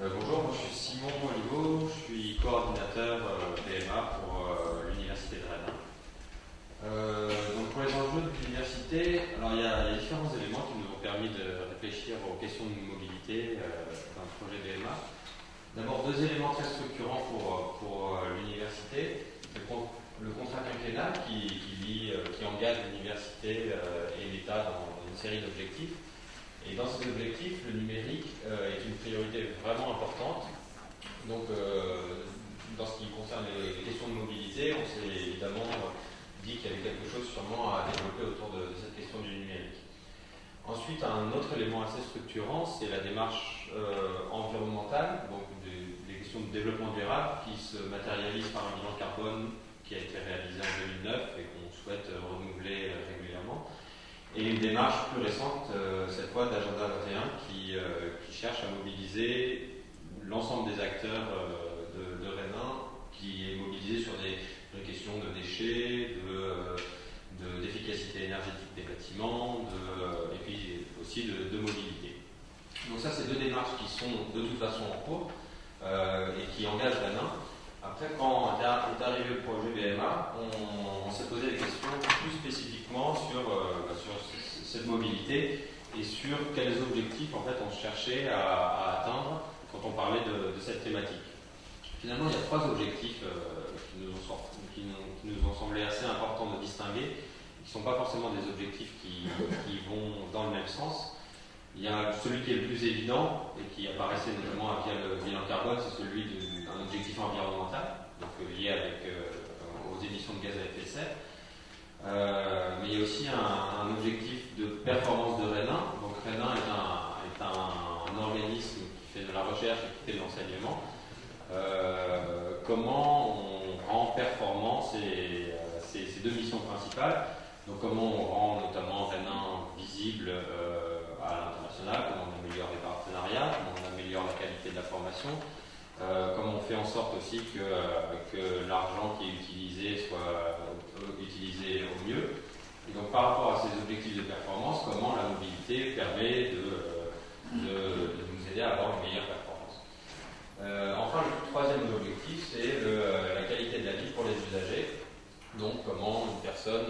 Bonjour, moi je suis Simon Oliveau, je suis coordinateur PMA pour l'Université de Rennes. Donc pour les enjeux de l'université, alors il y a différents éléments qui nous ont permis de réfléchir aux questions de mobilité dans le projet PMA. D'abord deux éléments très structurants pour l'université. Le contrat quinquennal qui engage l'université et l'État dans une série d'objectifs. Et dans ces objectifs, le numérique est une priorité vraiment importante. Donc, dans ce qui concerne les questions de mobilité, on s'est évidemment dit qu'il y avait quelque chose sûrement à développer autour de cette question du numérique. Ensuite, un autre élément assez structurant, c'est la démarche environnementale, donc des questions de développement durable qui se matérialisent par un bilan carbone qui a été réalisé en 2009 et qu'on souhaite renouveler régulièrement. Et une démarche plus récente, cette fois d'Agenda 21, qui cherche à mobiliser l'ensemble des acteurs de Rennes 1, qui est mobilisé sur des questions de déchets, d'efficacité énergétique des bâtiments, et puis aussi de mobilité. Donc ça, c'est deux démarches qui sont de toute façon en cours et qui engagent Rennes 1. Après, quand est arrivé le projet BMA, on s'est posé des questions plus spécifiquement sur cette mobilité et sur quels objectifs en fait on cherchait à atteindre quand on parlait de cette thématique. Finalement, il y a trois objectifs qui nous ont semblé assez importants de distinguer, qui ne sont pas forcément des objectifs qui vont dans le même sens. Il y a celui qui est le plus évident et qui apparaissait notamment via le bilan carbone, c'est celui d'un objectif environnemental, donc lié aux émissions de gaz à effet de serre. Mais il y a aussi un objectif de performance de Rennes 1. Donc Rennes 1 est un organisme qui fait de la recherche et qui fait de l'enseignement. Comment on rend performant ces deux missions principales. Donc comment on rend notamment Rennes 1 visible à l'international, comment on améliore les partenariats, comment on améliore la qualité de la formation, comment on fait en sorte aussi que l'argent qui est utilisé soit utilisé au mieux. Et donc par rapport à ces objectifs de performance, comment la mobilité permet de nous aider à avoir une meilleure performance. Enfin, le troisième objectif, c'est la qualité de la vie pour les usagers. Donc comment une personne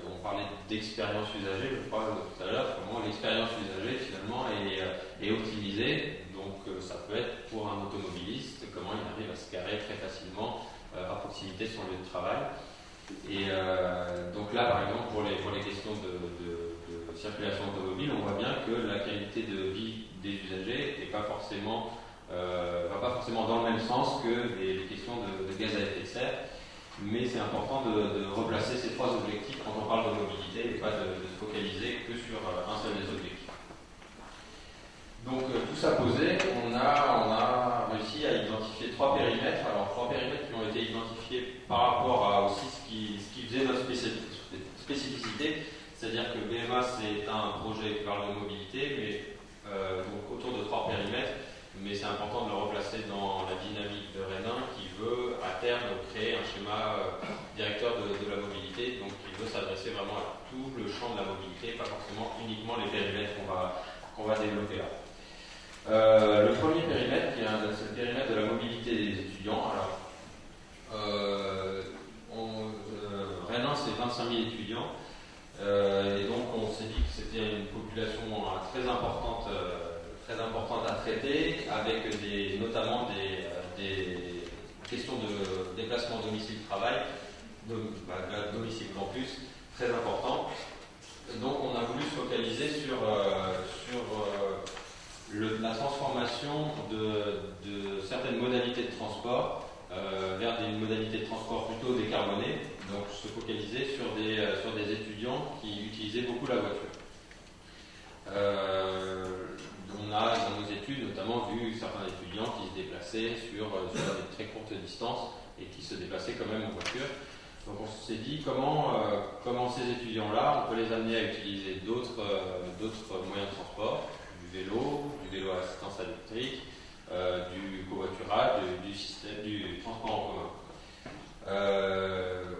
on parlait d'expérience usagée, je crois tout à l'heure, comment l'expérience usagée finalement est optimisée. Donc ça peut être pour un automobiliste, comment il arrive à se garer très facilement à proximité de son lieu de travail. Et donc là, par exemple, pour les questions de circulation automobile, on voit bien que la qualité de vie des usagers va pas forcément dans le même sens que les questions de gaz à effet de serre. Mais c'est important de replacer ces trois objectifs quand on parle de mobilité et pas de se focaliser que sur un seul des objectifs. Donc tout ça posé, on a réussi à identifier trois périmètres. Alors trois périmètres qui ont été identifiés par rapport à aussi ce qui faisait notre spécificité, c'est-à-dire que BMA c'est un projet qui parle de mobilité, mais donc autour de trois périmètres. Mais c'est important de le replacer dans la dynamique de Rennes 1 qui veut à terme créer un schéma directeur de la mobilité, donc qui veut s'adresser vraiment à tout le champ de la mobilité, pas forcément uniquement les périmètres qu'on va développer là. Le premier périmètre, c'est le périmètre de la mobilité des étudiants. Alors, Rennes 1 c'est 25 000 étudiants, et donc on s'est dit que c'était une population très importante à traiter, avec notamment des questions de déplacement domicile-travail, domicile-campus, très important. Donc on a voulu se focaliser sur la transformation de certaines modalités de transport vers des modalités de transport plutôt décarbonées, donc se focaliser sur des étudiants qui utilisaient beaucoup la voiture. On a dans nos études notamment vu certains étudiants qui se déplaçaient sur des très courtes distances et qui se déplaçaient quand même en voiture. Donc on s'est dit comment ces étudiants-là, on peut les amener à utiliser d'autres moyens de transport, du vélo à assistance électrique, du covoiturage, du transport en commun.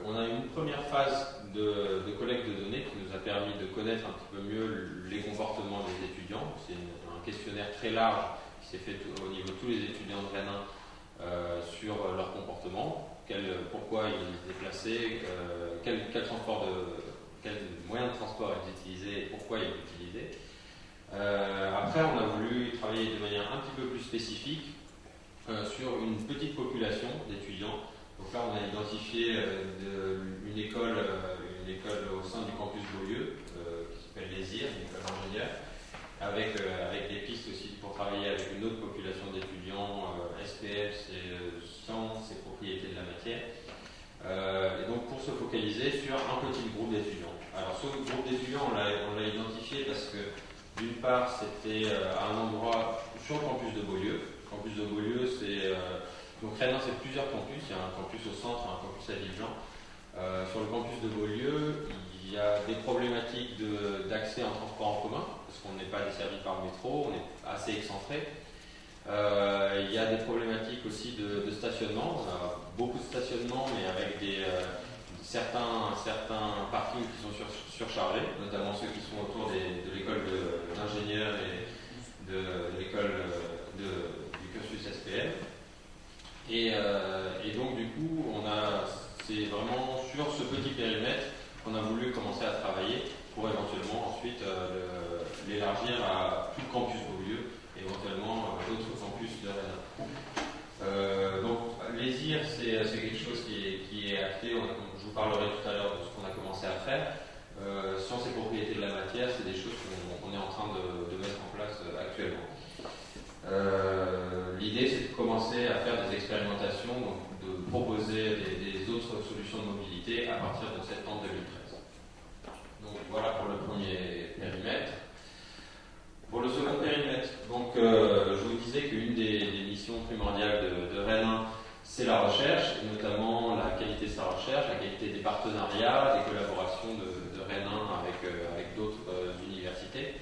On a eu une première phase de collecte de données qui nous a permis de connaître un petit peu mieux les comportements des étudiants. C'est un questionnaire très large qui s'est fait au niveau de tous les étudiants de Rennes sur leur comportement, pourquoi ils se déplaçaient, quel moyen de transport ils utilisaient et pourquoi ils l'utilisaient. Après, on a voulu travailler de manière un petit peu plus spécifique sur une petite population d'étudiants. Donc là, on a identifié une école au sein du campus Beaulieu, qui s'appelle les IR, une école d'ingénieurs, avec des pistes aussi pour travailler avec une autre population d'étudiants, SPF, c'est sciences et propriétés de la matière. Et donc pour se focaliser sur un petit groupe d'étudiants. Alors ce groupe d'étudiants, on l'a identifié parce que d'une part, c'était à un endroit sur le campus de Beaulieu. Le campus de Beaulieu, donc Rennes, c'est plusieurs campus. Il y a un campus au centre et un campus à Villejean. Sur le campus de Beaulieu, il y a des problématiques d'accès en transport en commun, parce qu'on n'est pas desservi par le métro, on est assez excentré. Il y a des problématiques aussi de stationnement. On a beaucoup de stationnement, mais avec certains parkings qui sont surchargés, notamment ceux qui sont autour de l'école d'ingénieurs et de l'école du cursus SPM. Et donc du coup, c'est vraiment sur ce petit périmètre qu'on a voulu commencer à travailler pour éventuellement ensuite l'élargir à tout le campus Beaulieu, éventuellement d'autres campus de Rennes. Donc les IR, c'est quelque chose qui est acté. Je vous parlerai tout à l'heure de ce qu'on a commencé à faire. Sciences et propriétés de la matière, c'est des choses qu'on est en train de mettre en place actuellement. L'idée, c'est de commencer à faire des expérimentations, donc de proposer des autres solutions de mobilité à partir de septembre 2013. Donc voilà pour le premier périmètre. Pour le second périmètre, donc, je vous disais qu'une des missions primordiales de Rennes, c'est la recherche, et notamment la qualité de sa recherche, la qualité des partenariats, des collaborations de Rennes avec d'autres universités.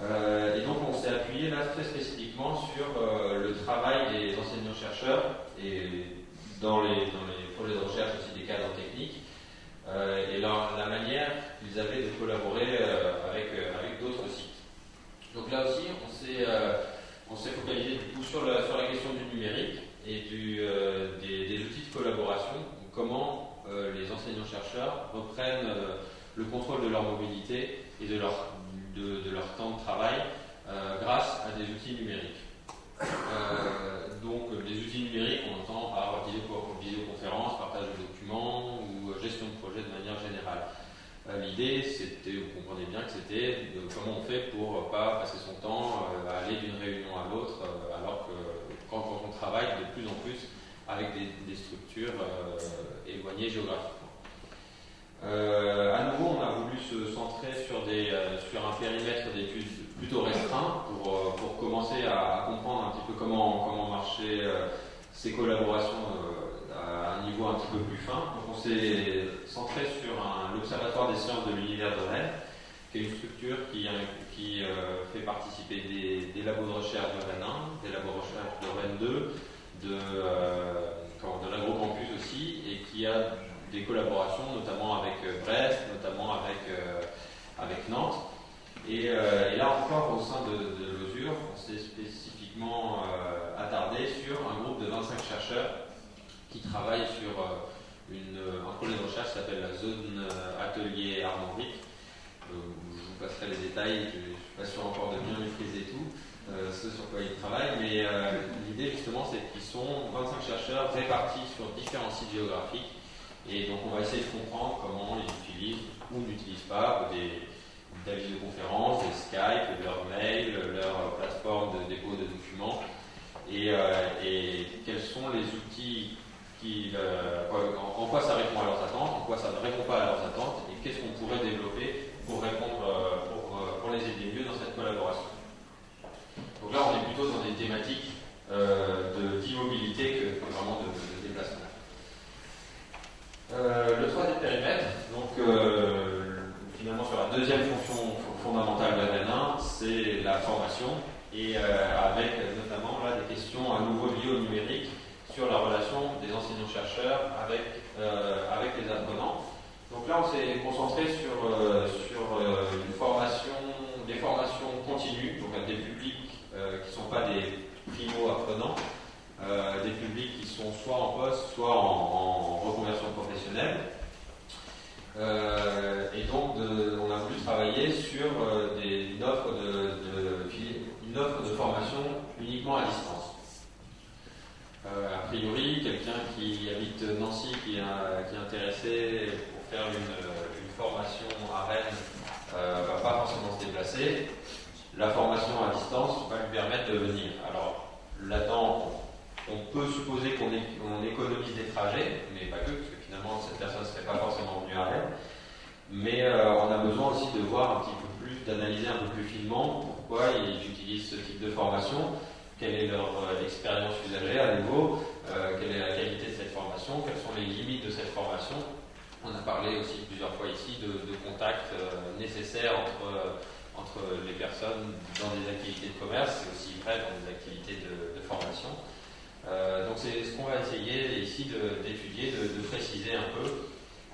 Et donc on s'est appuyé là très spécifiquement sur le travail des enseignants-chercheurs et dans les projets de recherche aussi des cadres techniques et la manière qu'ils avaient de collaborer avec d'autres sites. Donc là aussi on s'est focalisé du coup sur la question du numérique et des outils de collaboration, comment les enseignants-chercheurs reprennent le contrôle de leur mobilité et de leur temps de travail grâce à des outils numériques. Donc des outils numériques, on entend par visioconférence, partage de documents ou gestion de projet de manière générale. L'idée, c'était, vous comprenez bien que c'était comment on fait pour pas passer son temps à aller d'une réunion à l'autre, alors que quand on travaille de plus en plus avec des structures éloignées géographiquement. À nouveau, on a voulu se centrer sur un périmètre d'études plutôt restreint pour commencer à comprendre un petit peu comment marchaient ces collaborations à un niveau un petit peu plus fin. Donc on s'est centré sur l'Observatoire des sciences de l'univers de Rennes, qui est une structure qui fait participer des labos de recherche de Rennes 1, des labos de recherche de Rennes 2, de l'Agrocampus aussi, et qui a des collaborations notamment avec Brest, notamment avec Nantes. Et là encore, au sein de l'OSUR, on s'est spécifiquement attardé sur un groupe de 25 chercheurs qui travaillent sur un projet de recherche qui s'appelle la zone atelier Armorique. Je vous passerai les détails, je ne suis pas sûr encore de bien maîtriser tout, ce sur quoi ils travaillent, mais l'idée justement c'est qu'ils sont 25 chercheurs répartis sur différents sites géographiques. Et donc on va essayer de comprendre comment ils utilisent ou n'utilisent pas des visioconférences, des Skype, leurs mails, leur plateforme de dépôt de documents et quels sont les outils en quoi ça répond à leurs attentes, en quoi ça ne répond pas à leurs attentes et qu'est-ce qu'on pourrait développer pour répondre pour les aider mieux dans cette collaboration. Donc là on est plutôt dans des thématiques d'immobilité que vraiment de déplacement. Le troisième périmètre, donc finalement sur la deuxième fonction fondamentale de Rennes 1, c'est la formation et avec notamment là des questions à nouveau liées au numérique sur la relation des enseignants-chercheurs avec les apprenants. Donc là on s'est concentré sur des formations continues, donc elles débutent Et donc, on a voulu travailler sur une offre de formation uniquement à distance. A priori, quelqu'un qui habite Nancy, qui est intéressé pour faire une formation à Rennes, va pas forcément se déplacer. La formation à distance va lui permettre de venir. Alors, là-dedans, on peut supposer qu'on économise des trajets, mais pas que, parce que finalement, cette personne ne serait pas forcément venue à Rennes. Mais on a besoin aussi de voir un petit peu plus, d'analyser un peu plus finement pourquoi ils utilisent ce type de formation, quelle est leur expérience usagée à nouveau, quelle est la qualité de cette formation, quelles sont les limites de cette formation. On a parlé aussi plusieurs fois ici de contacts nécessaires entre les personnes dans des activités de commerce, c'est aussi vrai dans des activités de formation. Donc c'est ce qu'on va essayer ici d'étudier, de préciser un peu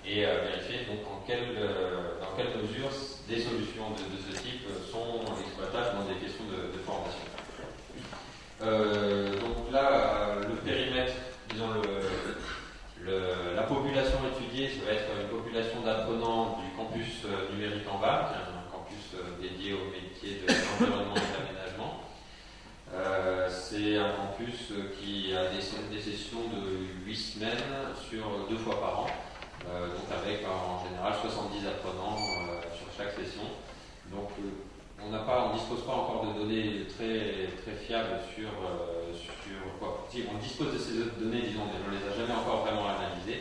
et vérifier donc dans quelle mesure des solutions de ce type sont exploitables dans des questions de formation. Donc là, le périmètre, disons la population étudiée, ça va être une population d'apprenants du campus numérique en bac, un campus dédié au métier de l'environnement et de l'aménagement. C'est un campus qui a des sessions de 8 semaines sur 2 fois par an, donc avec en général 70 apprenants sur chaque session. Donc on ne dispose pas encore de données très, très fiables sur quoi. Si on dispose de ces données, disons, mais on ne les a jamais encore vraiment analysées.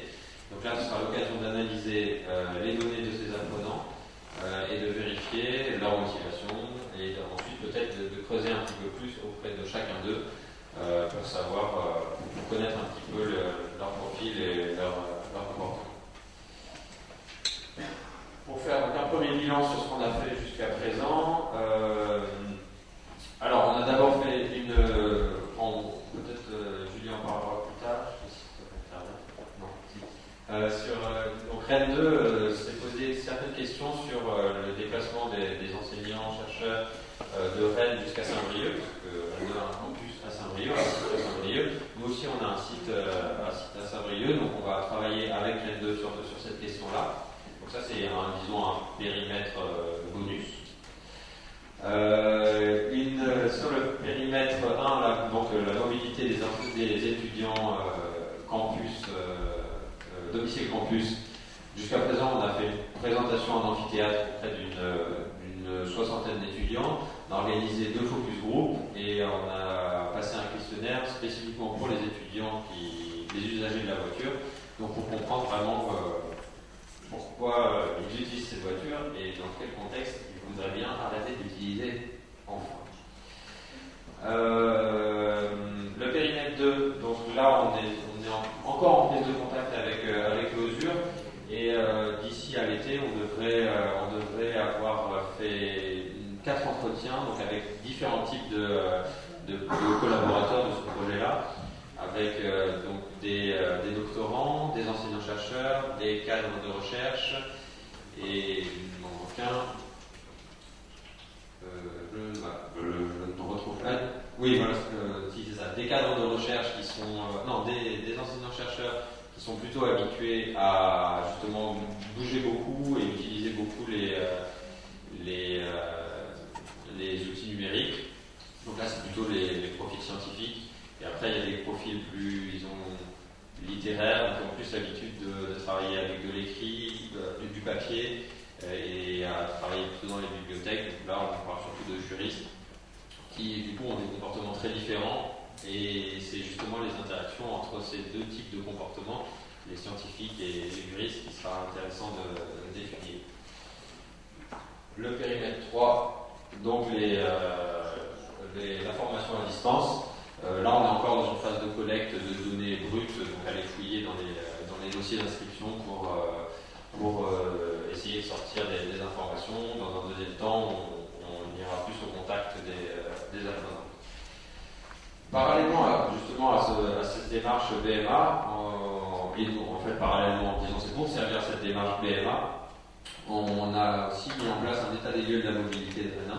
Donc là, ce sera l'occasion d'analyser les données de ces apprenants et de vérifier leur motivation et ensuite peut-être de creuser un petit peu plus auprès de chacun d'eux pour savoir, pour connaître un petit peu leur profil et leur comportement. Pour faire un premier bilan sur ce qu'on a fait jusqu'à présent, alors on a d'abord fait peut-être Julien en parlera plus tard, je sais pas si ça peut faire bien. Non, si. Donc Rennes 2 s'est posé certaines questions sur le déplacement des enseignants, chercheurs de Rennes jusqu'à Saint-Brieuc, parce qu'on a un campus à Saint-Brieuc, un site à Saint-Brieuc. Nous aussi on a un site à Saint-Brieuc, donc on va travailler avec Rennes 2 sur cette question-là. Donc ça c'est disons un périmètre bonus. Sur le périmètre 1, donc la mobilité des étudiants campus, domicile campus. Jusqu'à présent, on a fait une présentation en amphithéâtre auprès d'une soixantaine d'étudiants. On a organisé 2 focus group et on a passé un questionnaire spécifiquement pour les étudiants, les usagers de la voiture, donc pour comprendre vraiment pourquoi ils utilisent cette voiture et dans quel contexte ils voudraient bien arrêter d'utiliser enfin. Le périmètre 2, donc là on est encore en prise de contact avec Closure et d'ici à l'été on devrait avoir fait 4 entretiens donc avec différents types de collaborateurs de ce projet-là, avec donc des doctorants, des enseignants-chercheurs, des cadres de recherche et il m'en manque un. Je ne retrouve pas. Oui, voilà, si c'est ça. Des cadres de recherche qui sont. Des enseignants-chercheurs qui sont plutôt habitués à justement bouger beaucoup et utiliser beaucoup les outils numériques. Donc là, c'est plutôt les profils scientifiques. Et après, il y a des profils plus, disons, littéraires, qui ont plus l'habitude de travailler avec de l'écrit, du papier, et à travailler plutôt dans les bibliothèques. Donc là, on parle surtout de juristes qui, du coup, ont des comportements très différents. Et c'est justement les interactions entre ces 2 types de comportements, les scientifiques et les juristes, qui sera intéressant d'étudier. Le périmètre 3, donc la formation à distance. Là, on est encore dans une phase de collecte de données brutes, donc aller fouiller dans les dossiers d'inscription pour essayer de sortir des informations. Dans un deuxième temps, on ira plus au contact des apprenants. Parallèlement justement à cette démarche BMA, en fait parallèlement, disons c'est pour servir cette démarche BMA, on a aussi mis en place un état des lieux de la mobilité de Rennes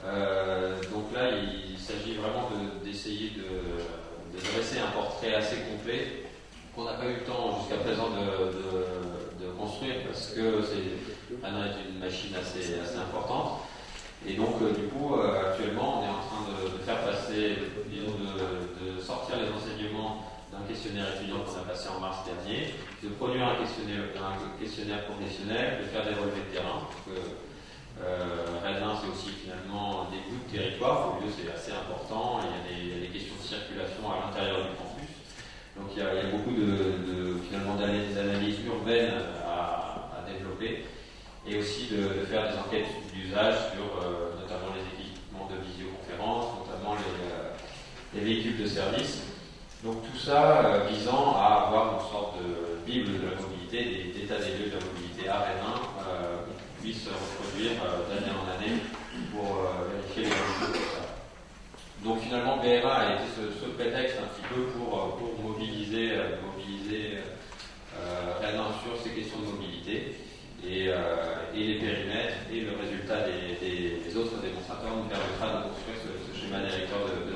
1. Donc là, il s'agit vraiment d'essayer de dresser un portrait assez complet qu'on n'a pas eu le temps jusqu'à présent de construire parce que Rennes est une machine assez importante. Et donc, du coup, actuellement, on est en train de faire passer, disons, de sortir les enseignements d'un questionnaire étudiant qu'on a passé en mars dernier, de produire un questionnaire professionnel, de faire des relevés de terrain. Rennes, c'est aussi finalement des bouts de territoire. Au lieu, c'est assez important. Il y a des questions de circulation à l'intérieur du campus. Donc, il y a beaucoup finalement d'analyses urbaines à développer. Et aussi de faire des enquêtes d'usage sur notamment les équipements de visioconférence, notamment les véhicules de service. Donc tout ça visant à avoir une sorte de bible de la mobilité, d'état des lieux de la mobilité à Rennes, qu'on puisse reproduire d'année en année pour vérifier les évolutions de ça. Donc finalement, BRA a été ce prétexte un petit peu pour mobiliser Rennes sur ces questions de mobilité. Et les périmètres et le résultat des autres démonstrateurs nous permettra de construire ce schéma directeur de